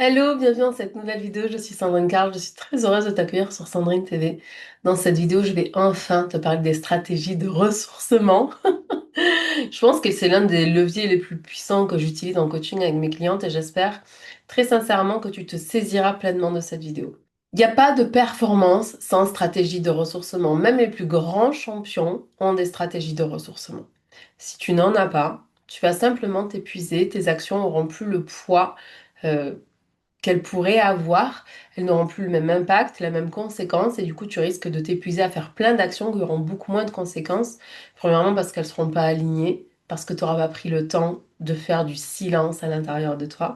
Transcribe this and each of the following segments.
Hello, bienvenue dans cette nouvelle vidéo. Je suis Sandrine Carl. Je suis très heureuse de t'accueillir sur Sandrine TV. Dans cette vidéo, je vais enfin te parler des stratégies de ressourcement. Je pense que c'est l'un des leviers les plus puissants que j'utilise en coaching avec mes clientes et j'espère très sincèrement que tu te saisiras pleinement de cette vidéo. Il n'y a pas de performance sans stratégie de ressourcement. Même les plus grands champions ont des stratégies de ressourcement. Si tu n'en as pas, tu vas simplement t'épuiser, tes actions n'auront plus le poids euh, qu'elles pourraient avoir, elles n'auront plus le même impact, la même conséquence, et du coup tu risques de t'épuiser à faire plein d'actions qui auront beaucoup moins de conséquences. Premièrement parce qu'elles ne seront pas alignées, parce que tu n'auras pas pris le temps de faire du silence à l'intérieur de toi.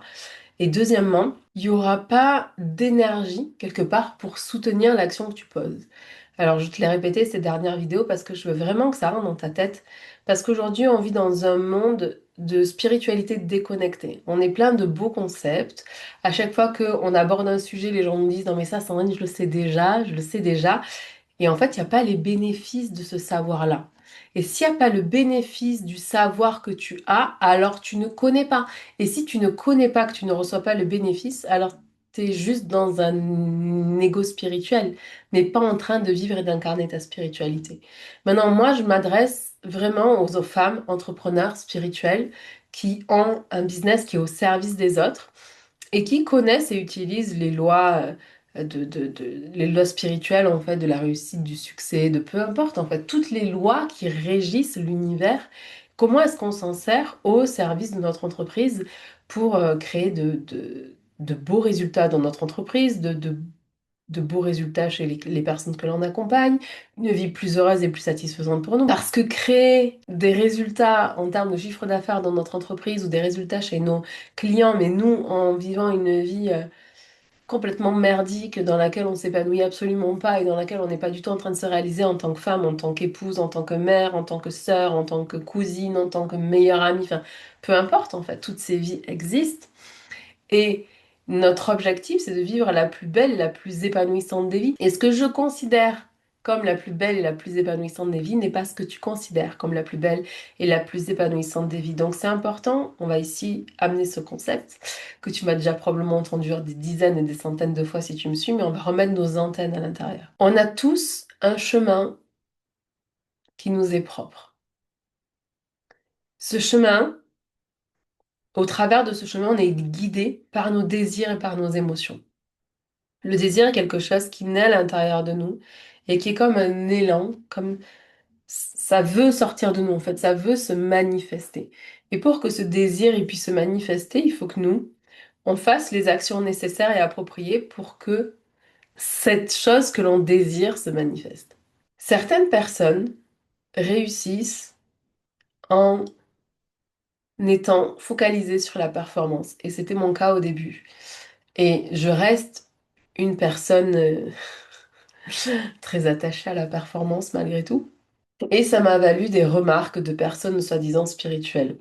Et deuxièmement, il n'y aura pas d'énergie quelque part pour soutenir l'action que tu poses. Alors je te l'ai répété ces dernières vidéos parce que je veux vraiment que ça rentre dans ta tête. Parce qu'aujourd'hui, on vit dans un monde de spiritualité déconnectée. On est plein de beaux concepts. À chaque fois qu'on aborde un sujet, les gens nous disent, non mais ça, Sandrine, je le sais déjà, je le sais déjà. Et en fait, il n'y a pas les bénéfices de ce savoir-là. Et s'il n'y a pas le bénéfice du savoir que tu as, alors tu ne connais pas. Et si tu ne connais pas, que tu ne reçois pas le bénéfice, alors tu es juste dans un ego spirituel, mais pas en train de vivre et d'incarner ta spiritualité. Maintenant, moi, je m'adresse vraiment aux femmes entrepreneurs spirituelles qui ont un business qui est au service des autres et qui connaissent et utilisent les lois les lois spirituelles en fait de la réussite, du succès, de peu importe en fait toutes les lois qui régissent l'univers. Comment est-ce qu'on s'en sert au service de notre entreprise pour créer de beaux résultats dans notre entreprise, de beaux résultats chez les personnes que l'on accompagne, une vie plus heureuse et plus satisfaisante pour nous. Parce que créer des résultats en termes de chiffre d'affaires dans notre entreprise ou des résultats chez nos clients, mais nous en vivant une vie complètement merdique dans laquelle on s'épanouit absolument pas et dans laquelle on n'est pas du tout en train de se réaliser en tant que femme, en tant qu'épouse, en tant que mère, en tant que sœur, en tant que cousine, en tant que meilleure amie, enfin peu importe en fait, toutes ces vies existent. Et notre objectif, c'est de vivre la plus belle et la plus épanouissante des vies. Et ce que je considère comme la plus belle et la plus épanouissante des vies n'est pas ce que tu considères comme la plus belle et la plus épanouissante des vies. Donc c'est important, on va ici amener ce concept que tu m'as déjà probablement entendu des dizaines et des centaines de fois si tu me suis, mais on va remettre nos antennes à l'intérieur. On a tous un chemin qui nous est propre. Ce chemin, au travers de ce chemin, on est guidé par nos désirs et par nos émotions. Le désir est quelque chose qui naît à l'intérieur de nous et qui est comme un élan, comme ça veut sortir de nous en fait, ça veut se manifester. Et pour que ce désir il puisse se manifester, il faut que nous, on fasse les actions nécessaires et appropriées pour que cette chose que l'on désire se manifeste. Certaines personnes réussissent en étant focalisées sur la performance et c'était mon cas au début. Et je reste une personne très attachée à la performance malgré tout. Et ça m'a valu des remarques de personnes soi-disant spirituelles.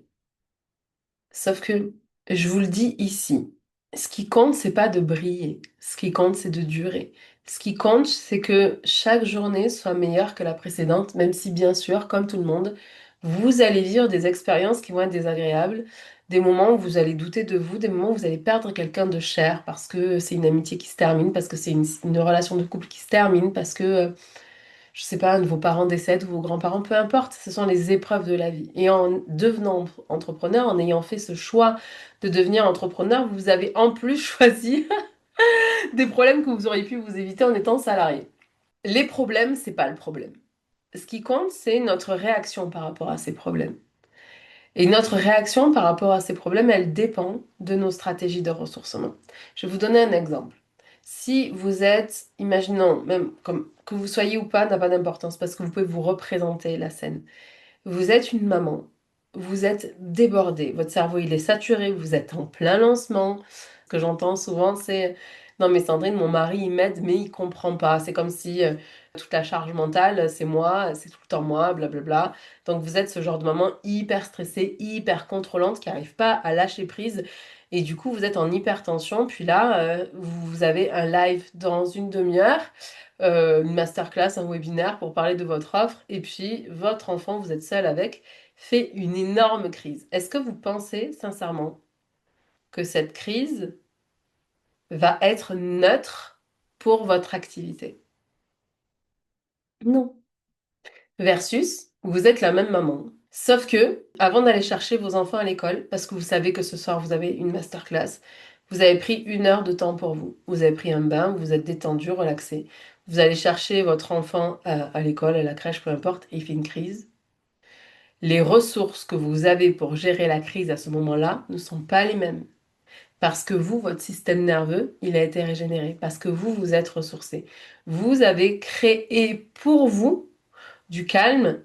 Sauf que, je vous le dis ici, ce qui compte, c'est pas de briller. Ce qui compte, c'est de durer. Ce qui compte, c'est que chaque journée soit meilleure que la précédente, même si bien sûr, comme tout le monde, vous allez vivre des expériences qui vont être désagréables, des moments où vous allez douter de vous, des moments où vous allez perdre quelqu'un de cher parce que c'est une amitié qui se termine, parce que c'est une relation de couple qui se termine, parce que je sais pas, un de vos parents décède ou vos grands-parents, peu importe, ce sont les épreuves de la vie. Et en devenant entrepreneur, en ayant fait ce choix de devenir entrepreneur, vous avez en plus choisi des problèmes que vous auriez pu vous éviter en étant salarié. Les problèmes, c'est pas le problème. Ce qui compte, c'est notre réaction par rapport à ces problèmes. Et notre réaction par rapport à ces problèmes, elle dépend de nos stratégies de ressourcement. Je vais vous donner un exemple. Si vous êtes, imaginons, même comme que vous soyez ou pas, n'a pas d'importance parce que vous pouvez vous représenter la scène. Vous êtes une maman, vous êtes débordé, votre cerveau il est saturé, vous êtes en plein lancement. Ce que j'entends souvent, c'est non mais Sandrine, mon mari il m'aide mais il comprend pas. C'est comme si toute la charge mentale c'est moi, c'est tout le temps moi, blablabla. Donc vous êtes ce genre de maman hyper stressée, hyper contrôlante qui n'arrive pas à lâcher prise. Et du coup, vous êtes en hypertension. Puis là, vous avez un live dans une demi-heure une masterclass, un webinaire pour parler de votre offre, et puis votre enfant, vous êtes seul avec, fait une énorme crise. Est-ce que vous pensez sincèrement que cette crise va être neutre pour votre activité. Non. Versus, vous êtes la même maman. Sauf que, avant d'aller chercher vos enfants à l'école, parce que vous savez que ce soir vous avez une masterclass, vous avez pris 1 heure de temps pour vous. Vous avez pris un bain, vous vous êtes détendu, relaxé. Vous allez chercher votre enfant à l'école, à la crèche, peu importe, et il fait une crise. Les ressources que vous avez pour gérer la crise à ce moment-là ne sont pas les mêmes. Parce que vous, votre système nerveux, il a été régénéré. Parce que vous, vous êtes ressourcé. Vous avez créé pour vous du calme,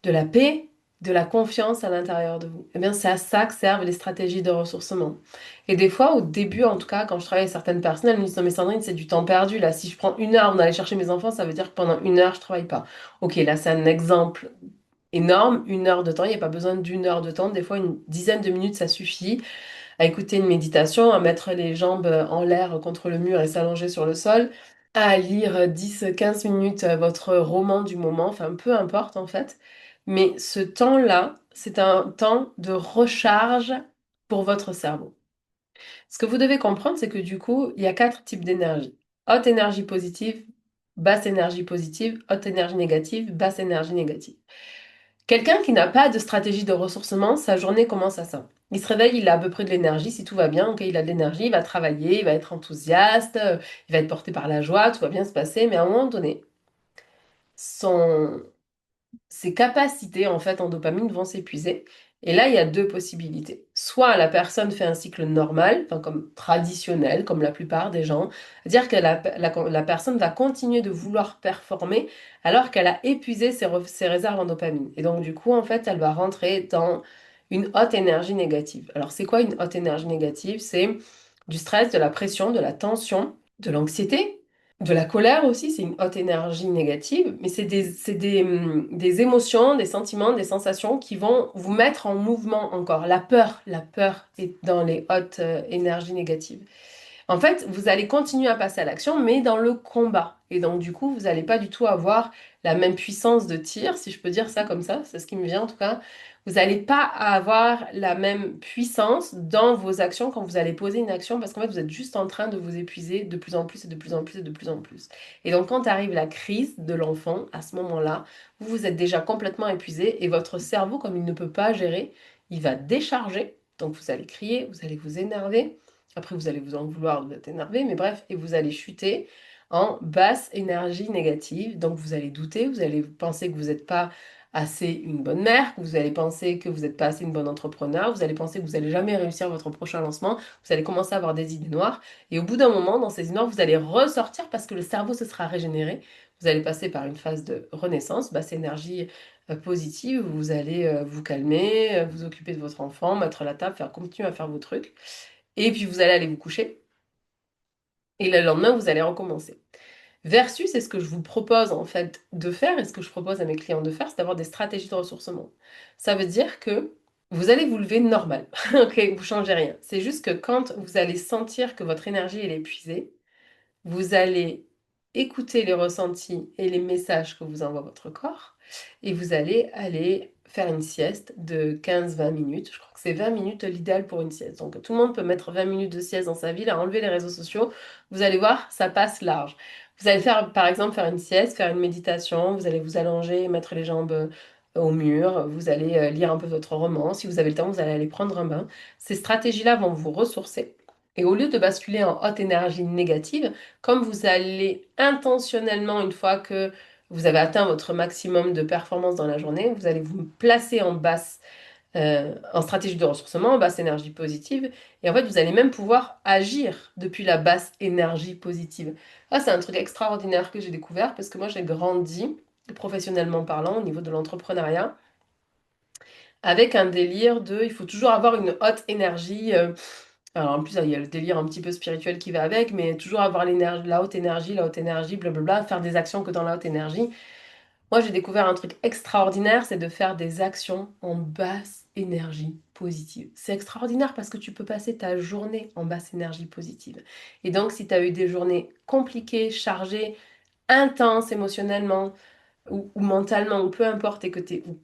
de la paix, de la confiance à l'intérieur de vous. Eh bien, c'est à ça que servent les stratégies de ressourcement. Et des fois, au début, en tout cas, quand je travaille avec certaines personnes, elles me disent, non mais Sandrine, c'est du temps perdu. Là, si je prends 1 heure on aller chercher mes enfants, ça veut dire que pendant 1 heure, je travaille pas. Ok, là, c'est un exemple énorme. 1 heure de temps, il n'y a pas besoin d'1 heure de temps. Des fois, une dizaine de minutes, ça suffit à écouter une méditation, à mettre les jambes en l'air contre le mur et s'allonger sur le sol, à lire 10-15 minutes votre roman du moment, enfin peu importe en fait. Mais ce temps-là, c'est un temps de recharge pour votre cerveau. Ce que vous devez comprendre, c'est que du coup, il y a 4 types d'énergie. Haute énergie positive, basse énergie positive, haute énergie négative, basse énergie négative. Quelqu'un qui n'a pas de stratégie de ressourcement, sa journée commence à ça. Il se réveille, il a à peu près de l'énergie, si tout va bien, ok, il a de l'énergie, il va travailler, il va être enthousiaste, il va être porté par la joie, tout va bien se passer, mais à un moment donné, son, ses capacités en fait en dopamine vont s'épuiser. Et là, il y a 2 possibilités. Soit la personne fait un cycle normal, enfin comme traditionnel, comme la plupart des gens, c'est-à-dire que la personne va continuer de vouloir performer alors qu'elle a épuisé ses réserves en dopamine. Et donc du coup, en fait, elle va rentrer dans une haute énergie négative. Alors c'est quoi une haute énergie négative? C'est du stress, de la pression, de la tension, de l'anxiété, de la colère aussi, c'est une haute énergie négative, mais des émotions, des sentiments, des sensations qui vont vous mettre en mouvement encore. La peur est dans les hautes énergies négatives. En fait, vous allez continuer à passer à l'action, mais dans le combat. Et donc, du coup, vous n'allez pas du tout avoir la même puissance de tir, si je peux dire ça comme ça, c'est ce qui me vient en tout cas. Vous n'allez pas avoir la même puissance dans vos actions quand vous allez poser une action, parce qu'en fait, vous êtes juste en train de vous épuiser de plus en plus et de plus en plus et de plus en plus. Et donc, quand arrive la crise de l'enfant, à ce moment-là, vous vous êtes déjà complètement épuisé et votre cerveau, comme il ne peut pas gérer, il va décharger. Donc, vous allez crier, vous allez vous énerver. Après, vous allez vous en vouloir, vous êtes énervé, mais bref, et vous allez chuter en basse énergie négative. Donc, vous allez douter, vous allez penser que vous n'êtes pas assez une bonne mère, que vous allez penser que vous n'êtes pas assez une bonne entrepreneur, vous allez penser que vous n'allez jamais réussir votre prochain lancement, vous allez commencer à avoir des idées noires, et au bout d'un moment, dans ces idées noires, vous allez ressortir parce que le cerveau se sera régénéré. Vous allez passer par une phase de renaissance, basse énergie positive, vous allez vous calmer, vous occuper de votre enfant, mettre la table, faire continuer à faire vos trucs. Et puis vous allez aller vous coucher. Et le lendemain, vous allez recommencer. Versus, c'est ce que je vous propose en fait de faire, et ce que je propose à mes clients de faire, c'est d'avoir des stratégies de ressourcement. Ça veut dire que vous allez vous lever normal. Ok, vous changez rien. C'est juste que quand vous allez sentir que votre énergie est épuisée, vous allez écouter les ressentis et les messages que vous envoie votre corps et vous allez aller faire une sieste de 15-20 minutes. Je crois que c'est 20 minutes l'idéal pour une sieste. Donc tout le monde peut mettre 20 minutes de sieste dans sa vie, là, enlever les réseaux sociaux. Vous allez voir, ça passe large. Vous allez faire, par exemple, faire une sieste, faire une méditation. Vous allez vous allonger, mettre les jambes au mur. Vous allez lire un peu votre roman. Si vous avez le temps, vous allez aller prendre un bain. Ces stratégies-là vont vous ressourcer. Et au lieu de basculer en haute énergie négative, comme vous allez intentionnellement, une fois que vous avez atteint votre maximum de performance dans la journée, vous allez vous placer en basse, en stratégie de ressourcement, en basse énergie positive, et en fait, vous allez même pouvoir agir depuis la basse énergie positive. Ah, c'est un truc extraordinaire que j'ai découvert parce que moi, j'ai grandi, professionnellement parlant, au niveau de l'entrepreneuriat, avec un délire de, il faut toujours avoir une haute énergie. Alors en plus, il y a le délire un petit peu spirituel qui va avec, mais toujours avoir l'énergie, la haute énergie, blablabla, faire des actions que dans la haute énergie. Moi, j'ai découvert un truc extraordinaire, c'est de faire des actions en basse énergie positive. C'est extraordinaire parce que tu peux passer ta journée en basse énergie positive. Et donc, si tu as eu des journées compliquées, chargées, intenses émotionnellement ou mentalement, ou peu importe, et que tu es, ou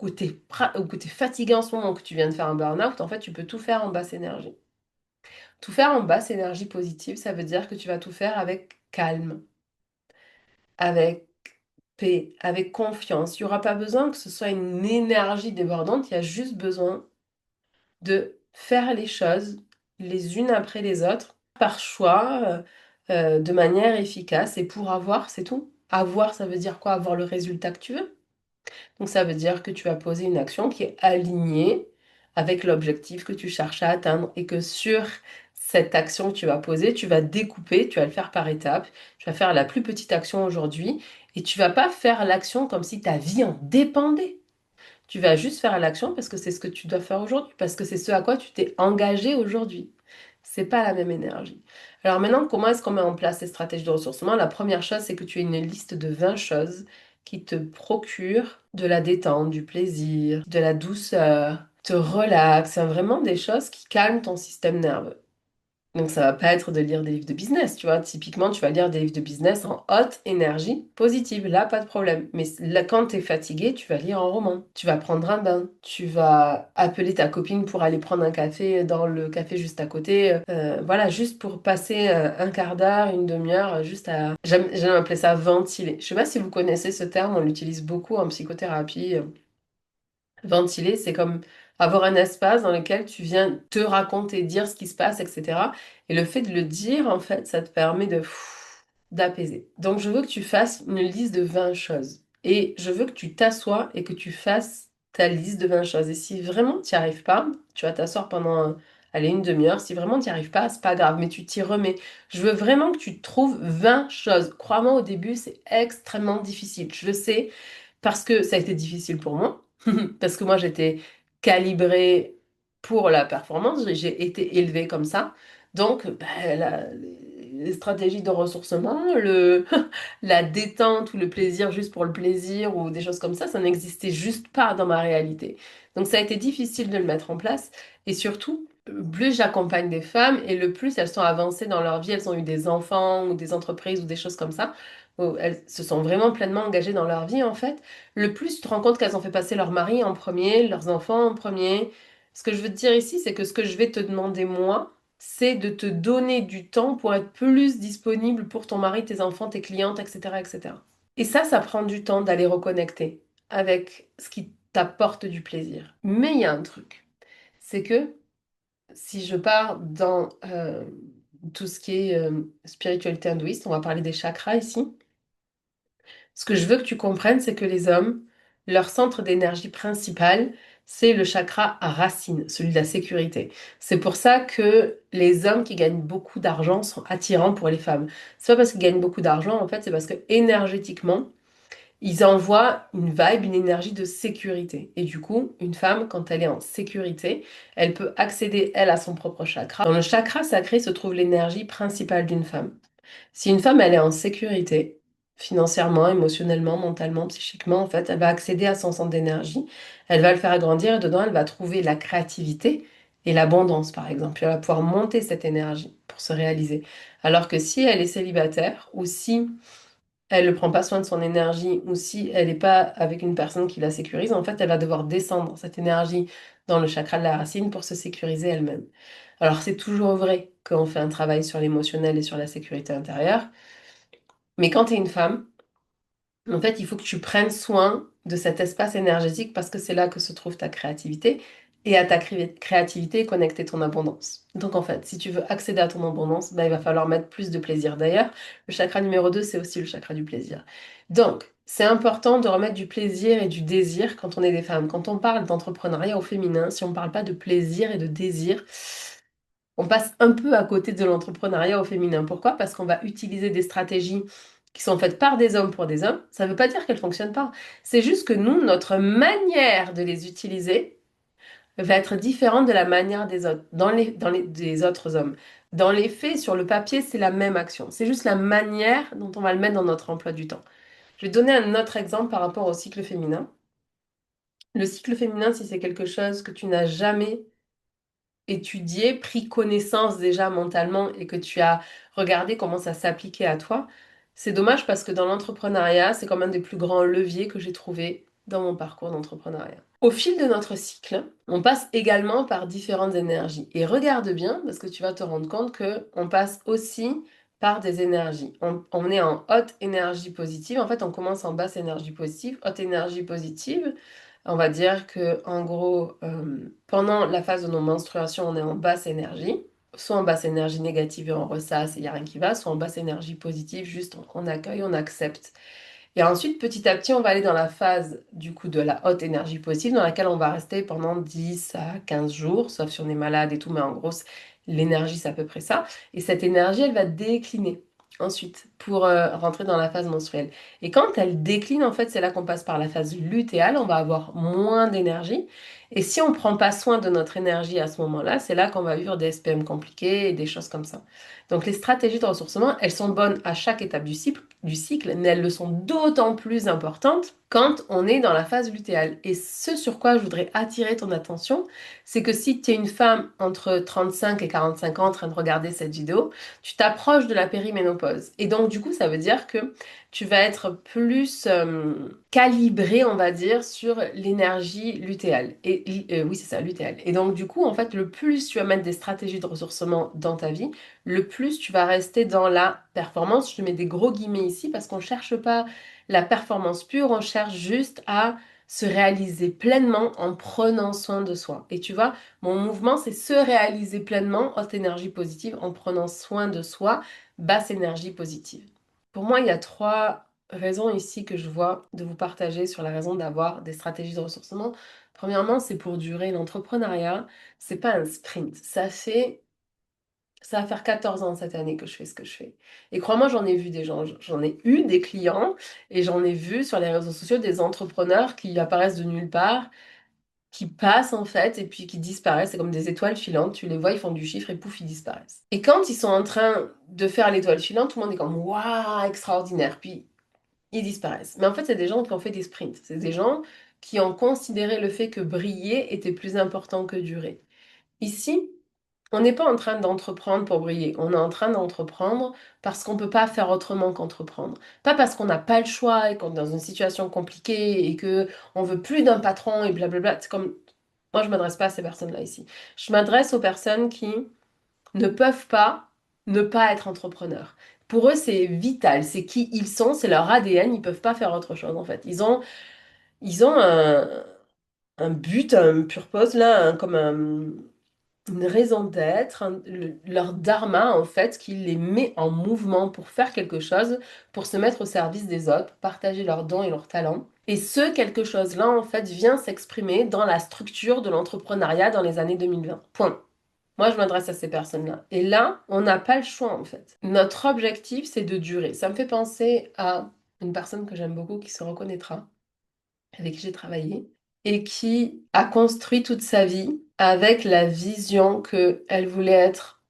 que t'es fatigué en ce moment, que tu viens de faire un burn-out, en fait, tu peux tout faire en basse énergie. Tout faire en basse énergie positive, ça veut dire que tu vas tout faire avec calme, avec paix, avec confiance. Il n'y aura pas besoin que ce soit une énergie débordante, il y a juste besoin de faire les choses les unes après les autres, par choix, de manière efficace, et pour avoir, c'est tout. Avoir, ça veut dire quoi? Avoir le résultat que tu veux. Donc ça veut dire que tu vas poser une action qui est alignée avec l'objectif que tu cherches à atteindre et que sur cette action que tu vas poser, tu vas découper, tu vas le faire par étapes, tu vas faire la plus petite action aujourd'hui et tu vas pas faire l'action comme si ta vie en dépendait. Tu vas juste faire l'action parce que c'est ce que tu dois faire aujourd'hui, parce que c'est ce à quoi tu t'es engagé aujourd'hui. C'est pas la même énergie. Alors maintenant, comment est-ce qu'on met en place ces stratégies de ressourcement? La première chose, c'est que tu aies une liste de 20 choses qui te procurent de la détente, du plaisir, de la douceur, te relaxent, hein, vraiment des choses qui calment ton système nerveux. Donc ça va pas être de lire des livres de business, tu vois. Typiquement, tu vas lire des livres de business en haute énergie positive, là, pas de problème. Mais là, quand tu es fatigué, tu vas lire un roman, tu vas prendre un bain, tu vas appeler ta copine pour aller prendre un café dans le café juste à côté. Voilà, juste pour passer un quart d'heure, une demi-heure, juste à... J'aime appeler ça ventiler. Je sais pas si vous connaissez ce terme, on l'utilise beaucoup en psychothérapie. Ventiler, c'est comme avoir un espace dans lequel tu viens te raconter, dire ce qui se passe, etc. Et le fait de le dire, en fait, ça te permet de d'apaiser. Donc, je veux que tu fasses une liste de 20 choses. Et je veux que tu t'assoies et que tu fasses ta liste de 20 choses. Et si vraiment tu n'y arrives pas, tu vas t'asseoir pendant, allez, une demi-heure. Si vraiment tu n'y arrives pas, c'est pas grave, mais tu t'y remets. Je veux vraiment que tu trouves 20 choses. Crois-moi, au début, c'est extrêmement difficile. Je le sais parce que ça a été difficile pour moi. Parce que moi, j'étais calibrée pour la performance, j'ai été élevée comme ça. Donc, ben, les stratégies de ressourcement, la détente ou le plaisir juste pour le plaisir ou des choses comme ça n'existait juste pas dans ma réalité. Donc, ça a été difficile de le mettre en place. Et surtout, plus j'accompagne des femmes et le plus elles sont avancées dans leur vie, elles ont eu des enfants ou des entreprises ou des choses comme ça, où elles se sont vraiment pleinement engagées dans leur vie en fait, le plus tu te rends compte qu'elles ont fait passer leur mari en premier, leurs enfants en premier. Ce que je veux te dire ici, c'est que ce que je vais te demander moi, c'est de te donner du temps pour être plus disponible pour ton mari, tes enfants, tes clientes, etc., etc. Et ça prend du temps d'aller reconnecter avec ce qui t'apporte du plaisir. Mais il y a un truc, c'est que si je pars dans tout ce qui est spiritualité hindouiste, on va parler des chakras ici. Ce que je veux que tu comprennes, c'est que les hommes, leur centre d'énergie principal, c'est le chakra racine, celui de la sécurité. C'est pour ça que les hommes qui gagnent beaucoup d'argent sont attirants pour les femmes. C'est pas parce qu'ils gagnent beaucoup d'argent, en fait, c'est parce que énergétiquement, ils envoient une vibe, une énergie de sécurité. Et du coup, une femme, quand elle est en sécurité, elle peut accéder, elle, à son propre chakra. Dans le chakra sacré se trouve l'énergie principale d'une femme. Si une femme, elle est en sécurité, financièrement, émotionnellement, mentalement, psychiquement, en fait, elle va accéder à son centre d'énergie, elle va le faire agrandir et dedans, elle va trouver la créativité et l'abondance, par exemple. Elle va pouvoir monter cette énergie pour se réaliser. Alors que si elle est célibataire ou si elle ne prend pas soin de son énergie ou si elle n'est pas avec une personne qui la sécurise, en fait, elle va devoir descendre cette énergie dans le chakra de la racine pour se sécuriser elle-même. Alors, c'est toujours vrai qu'on fait un travail sur l'émotionnel et sur la sécurité intérieure, mais quand tu es une femme, en fait, il faut que tu prennes soin de cet espace énergétique parce que c'est là que se trouve ta créativité. Et à ta créativité, connecter ton abondance. Donc en fait, si tu veux accéder à ton abondance, ben, il va falloir mettre plus de plaisir. D'ailleurs, le chakra numéro 2, c'est aussi le chakra du plaisir. Donc, c'est important de remettre du plaisir et du désir quand on est des femmes. Quand on parle d'entrepreneuriat au féminin, si on ne parle pas de plaisir et de désir, on passe un peu à côté de l'entrepreneuriat au féminin. Pourquoi? Parce qu'on va utiliser des stratégies qui sont faites par des hommes pour des hommes. Ça ne veut pas dire qu'elles ne fonctionnent pas. C'est juste que nous, notre manière de les utiliser va être différente de la manière des autres, des autres hommes. Dans les faits, sur le papier, c'est la même action. C'est juste la manière dont on va le mettre dans notre emploi du temps. Je vais donner un autre exemple par rapport au cycle féminin. Le cycle féminin, si c'est quelque chose que tu n'as jamais étudié, pris connaissance déjà mentalement et que tu as regardé comment ça s'appliquait à toi, c'est dommage parce que dans l'entrepreneuriat, c'est comme un des plus grands leviers que j'ai trouvé dans mon parcours d'entrepreneuriat. Au fil de notre cycle, on passe également par différentes énergies. Et regarde bien, parce que tu vas te rendre compte que on passe aussi par des énergies. On est en haute énergie positive. En fait, on commence en basse énergie positive. Haute énergie positive, on va dire que en gros, pendant la phase de nos menstruations, on est en basse énergie. Soit en basse énergie négative et on ressasse et il n'y a rien qui va, soit en basse énergie positive, juste on accueille, on accepte. Et ensuite, petit à petit, on va aller dans la phase du coup de la haute énergie positive, dans laquelle on va rester pendant 10 à 15 jours, sauf si on est malade et tout, mais en gros, l'énergie, c'est à peu près ça. Et cette énergie, elle va décliner ensuite pour rentrer dans la phase menstruelle. Et quand elle décline, en fait, c'est là qu'on passe par la phase lutéale, on va avoir moins d'énergie. Et si on ne prend pas soin de notre énergie à ce moment-là, c'est là qu'on va vivre des SPM compliqués et des choses comme ça. Donc les stratégies de ressourcement, elles sont bonnes à chaque étape du cycle, mais elles le sont d'autant plus importantes quand on est dans la phase lutéale. Et ce sur quoi je voudrais attirer ton attention, c'est que si tu es une femme entre 35 et 45 ans en train de regarder cette vidéo, tu t'approches de la périménopause. Et donc du coup, ça veut dire que tu vas être plus calibré, on va dire, sur l'énergie lutéale. Et oui, c'est ça, lutéale. Et donc du coup, en fait, le plus tu vas mettre des stratégies de ressourcement dans ta vie, le plus tu vas rester dans la performance. Je te mets des gros guillemets ici parce qu'on ne cherche pas la performance pure, on cherche juste à se réaliser pleinement en prenant soin de soi. Et tu vois, mon mouvement, c'est se réaliser pleinement, haute énergie positive, en prenant soin de soi, basse énergie positive. Pour moi, il y a trois raisons ici que je vois de vous partager sur la raison d'avoir des stratégies de ressourcement. Premièrement, c'est pour durer. L'entrepreneuriat, c'est pas un sprint. Ça va faire 14 ans cette année que je fais ce que je fais. Et crois-moi, j'en ai vu des gens, j'en ai eu des clients et j'en ai vu sur les réseaux sociaux des entrepreneurs qui apparaissent de nulle part, qui passent en fait et puis qui disparaissent. C'est comme des étoiles filantes, tu les vois, ils font du chiffre et pouf, ils disparaissent. Et quand ils sont en train de faire l'étoile filante, tout le monde est comme waouh, extraordinaire. Puis ils disparaissent. Mais en fait, c'est des gens qui ont fait des sprints. C'est des gens qui ont considéré le fait que briller était plus important que durer. Ici, on n'est pas en train d'entreprendre pour briller, on est en train d'entreprendre parce qu'on ne peut pas faire autrement qu'entreprendre. Pas parce qu'on n'a pas le choix et qu'on est dans une situation compliquée et que on veut plus d'un patron et blablabla. C'est comme, moi je m'adresse pas à ces personnes-là ici. Je m'adresse aux personnes qui ne peuvent pas ne pas être entrepreneurs. Pour eux, c'est vital, c'est qui ils sont, c'est leur ADN, ils peuvent pas faire autre chose en fait. Ils ont un but, un purpose là, comme une raison d'être, leur dharma en fait, qui les met en mouvement pour faire quelque chose, pour se mettre au service des autres, pour partager leurs dons et leurs talents. Et ce quelque chose-là en fait vient s'exprimer dans la structure de l'entrepreneuriat dans les années 2020. Point. Moi, je m'adresse à ces personnes-là. Et là, on n'a pas le choix en fait. Notre objectif, c'est de durer. Ça me fait penser à une personne que j'aime beaucoup qui se reconnaîtra, avec qui j'ai travaillé, et qui a construit toute sa vie avec la vision qu'elle voulait être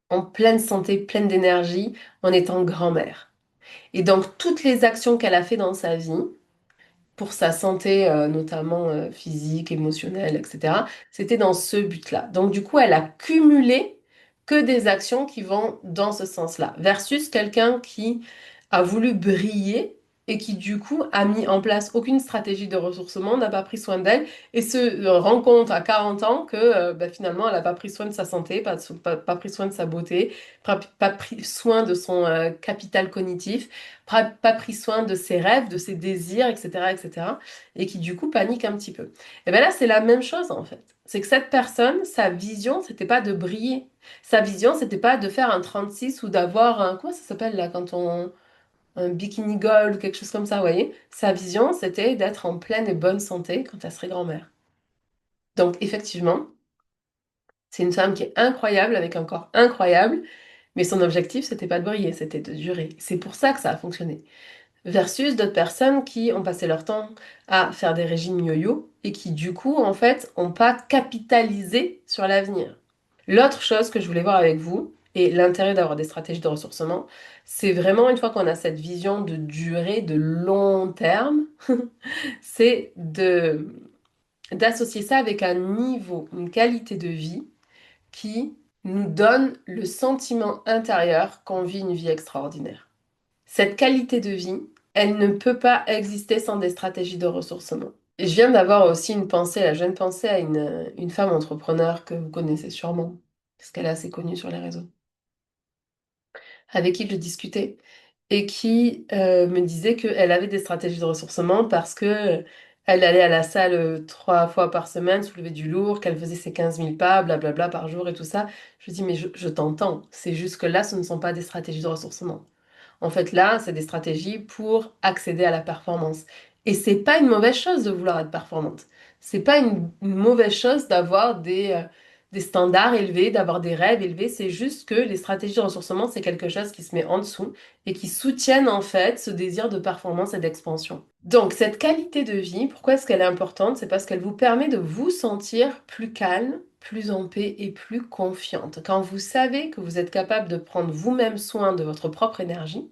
en pleine santé, pleine d'énergie, en étant grand-mère. Et donc, toutes les actions qu'elle a fait dans sa vie, pour sa santé, notamment physique, émotionnelle, etc. C'était dans ce but-là. Donc du coup, elle a cumulé que des actions qui vont dans ce sens-là, versus quelqu'un qui a voulu briller et qui du coup a mis en place aucune stratégie de ressourcement, n'a pas pris soin d'elle et se rend compte à 40 ans que bah, finalement elle n'a pas pris soin de sa santé, pas pris soin de sa beauté, pas pris soin de son capital cognitif, pas pris soin de ses rêves, de ses désirs, etc., etc., et qui du coup panique un petit peu. Et bien là, c'est la même chose en fait. C'est que cette personne, sa vision, c'était pas de briller. Sa vision, c'était pas de faire un 36 ou d'avoir un, comment ça s'appelle là, quand on, un bikini gold ou quelque chose comme ça, vous voyez? Sa vision, c'était d'être en pleine et bonne santé quand elle serait grand-mère. Donc effectivement, c'est une femme qui est incroyable, avec un corps incroyable, mais son objectif, c'était pas de briller, c'était de durer. C'est pour ça que ça a fonctionné. Versus d'autres personnes qui ont passé leur temps à faire des régimes yo-yo et qui du coup en fait n'ont pas capitalisé sur l'avenir. L'autre chose que je voulais voir avec vous, et l'intérêt d'avoir des stratégies de ressourcement, c'est vraiment une fois qu'on a cette vision de durée, de long terme, c'est de d'associer ça avec un niveau, une qualité de vie qui nous donne le sentiment intérieur qu'on vit une vie extraordinaire. Cette qualité de vie, elle ne peut pas exister sans des stratégies de ressourcement. Et je viens d'avoir aussi une pensée, là, je viens de penser à une femme entrepreneur que vous connaissez sûrement, parce qu'elle est assez connue sur les réseaux, avec qui je discutais et qui me disait qu'elle avait des stratégies de ressourcement parce que elle allait à la salle 3 fois par semaine, soulever du lourd, qu'elle faisait ses 15 000 pas, blablabla, par jour et tout ça. Je lui dis, mais je t'entends, c'est juste que là, ce ne sont pas des stratégies de ressourcement. En fait, là, c'est des stratégies pour accéder à la performance. Et c'est pas une mauvaise chose de vouloir être performante. C'est pas une mauvaise chose d'avoir des standards élevés, d'avoir des rêves élevés. C'est juste que les stratégies de ressourcement, c'est quelque chose qui se met en dessous et qui soutiennent en fait ce désir de performance et d'expansion. Donc, cette qualité de vie, pourquoi est-ce qu'elle est importante? C'est parce qu'elle vous permet de vous sentir plus calme, plus en paix et plus confiante. Quand vous savez que vous êtes capable de prendre vous-même soin de votre propre énergie,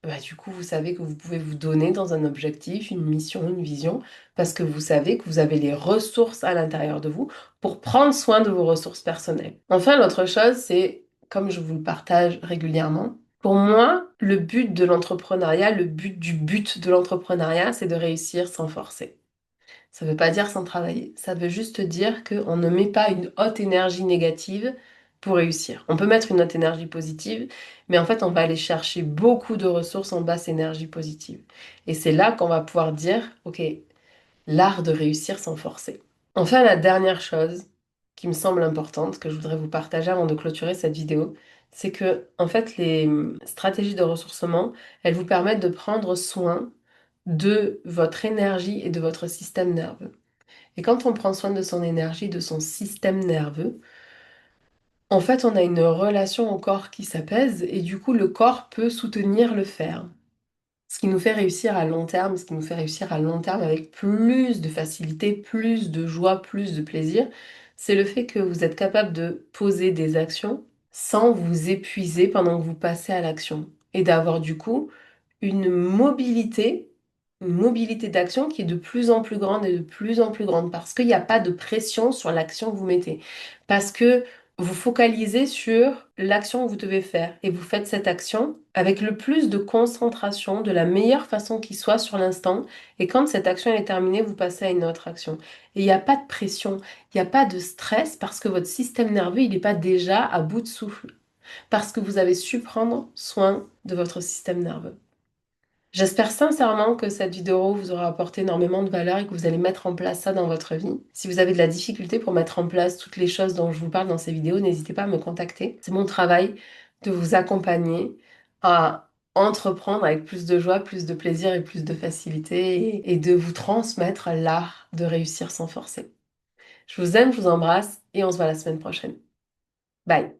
bah, du coup, vous savez que vous pouvez vous donner dans un objectif, une mission, une vision, parce que vous savez que vous avez les ressources à l'intérieur de vous pour prendre soin de vos ressources personnelles. Enfin, l'autre chose, c'est, comme je vous le partage régulièrement, pour moi, le but de l'entrepreneuriat, le but de l'entrepreneuriat, c'est de réussir sans forcer. Ça ne veut pas dire sans travailler. Ça veut juste dire qu'on ne met pas une haute énergie négative pour réussir. On peut mettre une haute énergie positive, mais en fait, on va aller chercher beaucoup de ressources en basse énergie positive. Et c'est là qu'on va pouvoir dire, OK, l'art de réussir sans forcer. Enfin, la dernière chose qui me semble importante, que je voudrais vous partager avant de clôturer cette vidéo, c'est que, en fait, les stratégies de ressourcement, elles vous permettent de prendre soin de votre énergie et de votre système nerveux. Et quand on prend soin de son énergie, de son système nerveux, en fait, on a une relation au corps qui s'apaise et du coup, le corps peut soutenir le faire. Ce qui nous fait réussir à long terme, ce qui nous fait réussir à long terme avec plus de facilité, plus de joie, plus de plaisir, c'est le fait que vous êtes capable de poser des actions sans vous épuiser pendant que vous passez à l'action et d'avoir du coup une mobilité, une mobilité d'action qui est de plus en plus grande et de plus en plus grande parce qu'il n'y a pas de pression sur l'action que vous mettez. Parce que vous focalisez sur l'action que vous devez faire et vous faites cette action avec le plus de concentration, de la meilleure façon qui soit sur l'instant. Et quand cette action est terminée, vous passez à une autre action. Et il n'y a pas de pression, il n'y a pas de stress parce que votre système nerveux, il n'est pas déjà à bout de souffle. Parce que vous avez su prendre soin de votre système nerveux. J'espère sincèrement que cette vidéo vous aura apporté énormément de valeur et que vous allez mettre en place ça dans votre vie. Si vous avez de la difficulté pour mettre en place toutes les choses dont je vous parle dans ces vidéos, n'hésitez pas à me contacter. C'est mon travail de vous accompagner à entreprendre avec plus de joie, plus de plaisir et plus de facilité et de vous transmettre l'art de réussir sans forcer. Je vous aime, je vous embrasse et on se voit la semaine prochaine. Bye!